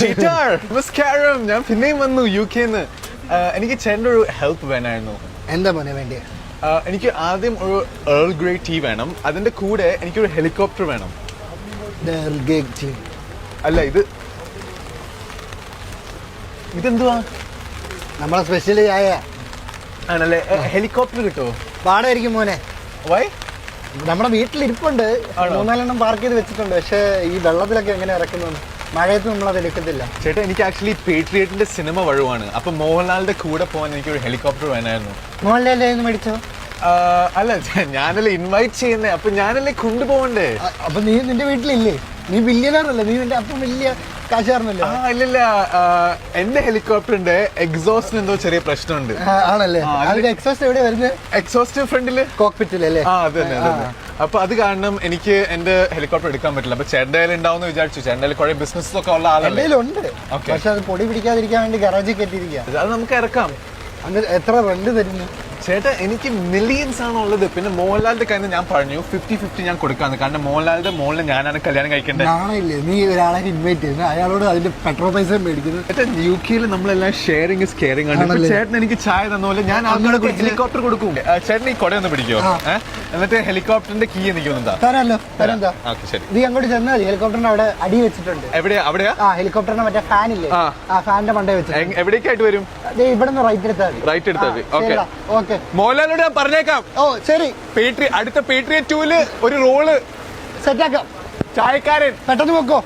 നമസ്കാരം. ഞാൻ പിന്നെയും വന്നു UK-ന്ന്. എനിക്ക് ചേട്ടൻ്റെ ഒരു ഹെൽപ്പ് വേണമായിരുന്നു. എന്താ മോനെ വേണ്ടിയ? എനിക്ക് ആദ്യം ഒരു ഏർൽ ഗ്രേ ടീ വേണം. അതിന്റെ കൂടെ എനിക്കൊരു ഹെലികോപ്റ്റർ വേണം. അല്ല, ഇതെന്തുവാ? നമ്മളെ സ്പെഷ്യൽ ചായ ആണല്ലേ? ഹെലികോപ്റ്റർ കിട്ടുമോ? പാടായിരിക്കും മോനെ. വൈ? നമ്മുടെ വീട്ടിലിരിപ്പുണ്ട്, 3-4 പാർക്ക് ചെയ്ത് വെച്ചിട്ടുണ്ട്. പക്ഷേ ഈ വെള്ളത്തിലൊക്കെ എങ്ങനെ ഇറക്കുന്നു? മഴയത്ത് നമ്മളത് എടുക്കത്തില്ല. ചേട്ടാ, എനിക്ക് ആക്ച്വലി പേട്രിയറ്റിന്റെ സിനിമ വഴുവാണ്. അപ്പൊ മോഹൻലാലിന്റെ കൂടെ പോകാൻ എനിക്കൊരു ഹെലികോപ്റ്റർ വേണമായിരുന്നു. മോഹൻലാലേ മേടിച്ചോ? അല്ല, ഞാനല്ലേ ഇൻവൈറ്റ് ചെയ്യുന്നേ, അപ്പൊ ഞാനല്ലേ കൊണ്ടുപോകണ്ടേ? അപ്പൊ നീ നിന്റെ വീട്ടിലില്ലേ? നീ ബില്യനറല്ലേ? നീ നിന്റെ അപ്പം വലിയ കാശുകാരനല്ലേ? ഇല്ലില്ല, എന്റെ ഹെലികോപ്റ്ററിന്റെ എക്സോസ്റ്റിന് എന്തോ ചെറിയ പ്രശ്നമുണ്ട്. ആണല്ലേ? അതിന്റെ എക്സോസ്റ്റ് എവിടെ വരുന്നത്? എക്സോസ്റ്റ് ഫ്രണ്ടില്, കോക്പിറ്റിലല്ലേ? അത് തന്നെ. അപ്പൊ അത് കാരണം എനിക്ക് എന്റെ ഹെലികോപ്റ്റർ എടുക്കാൻ പറ്റില്ല. അപ്പൊ ചേട്ടൻ്റെ ഉണ്ടാവും വിചാരിച്ചു. ചേട്ടൻ്റെ കുറെ ബിസിനസ് ഒക്കെ ഉള്ള ആളല്ലേ? ഉണ്ട്, പക്ഷെ അത് പൊടി പിടിക്കാതിരിക്കാൻ വേണ്ടി ഗറാജിൽ കെട്ടിയിരിക്കുക. അത് നമുക്ക് ഇറക്കാം. അത് എത്ര റെന്റ് തരുന്നു? ചേട്ടാ, എനിക്ക് മില്യൻസ് ആണ് ഉള്ളത്. പിന്നെ മോഹൻലാലിന്റെ കയ്യിൽ നിന്ന് ഞാൻ പറഞ്ഞു 50-50 ഞാൻ കൊടുക്കാന്ന്. കാരണം മോഹൻലാലിന്റെ മോളിൽ ഞാനാണ് കല്യാണം കഴിക്കേണ്ടത്. നാണയില്ലേ നീ ഒരാളെ ഇൻവൈറ്റ് ചെയ്യുന്നത്, അയാളോട് അതിന്റെ പെട്രോൾ പൈസ മേടിക്കുന്നത്? ചേട്ടാ, UK-ൽ നമ്മളെല്ലാം ഷെയറിംഗ് ഇസ് കെയറിംഗ് ആണ്. ചേട്ടൻ എനിക്ക് ചായ തന്ന പോലെ ഞാൻ ഹെലികോപ്റ്റർ കൊടുക്കും. ചേട്ടൻ ഈ കൊടയൊന്ന് പിടിക്കോ? എന്നിട്ട് ഹെലികോപ്റ്ററിന്റെ കീ എനിക്ക് തരാമല്ലോ. തരാം. ശരി, നീ അങ്ങോട്ട് ചെന്നാൽ മതി. ഹെലികോപ്റ്ററിന്റെ അവിടെ അടി വെച്ചിട്ടുണ്ട്. എവിടെയാ? അവിടെയാ? ഹെലികോപ്റ്ററിന്റെ മറ്റേ ഫാൻ ഇല്ലേ? ആ ഫാനിന്റെ മണ്ടേ വെച്ചിട്ടുണ്ട്. എവിടേക്കായിട്ട് വരും? ഇവിടെ നിന്ന് റൈറ്റ് എടുത്താൽ മതി. റൈറ്റ് എടുത്താൽ മതി. ഓക്കെ. മോഹൻലാലിനോട് ഞാൻ പറഞ്ഞേക്കാം. ഓ ശരി. അടുത്ത പേട്രിയറ്റ് 2-ല് ഒരു റോള് സെറ്റാക്കാം. ചായക്കാരൻ പെട്ടെന്ന് വെക്കോ.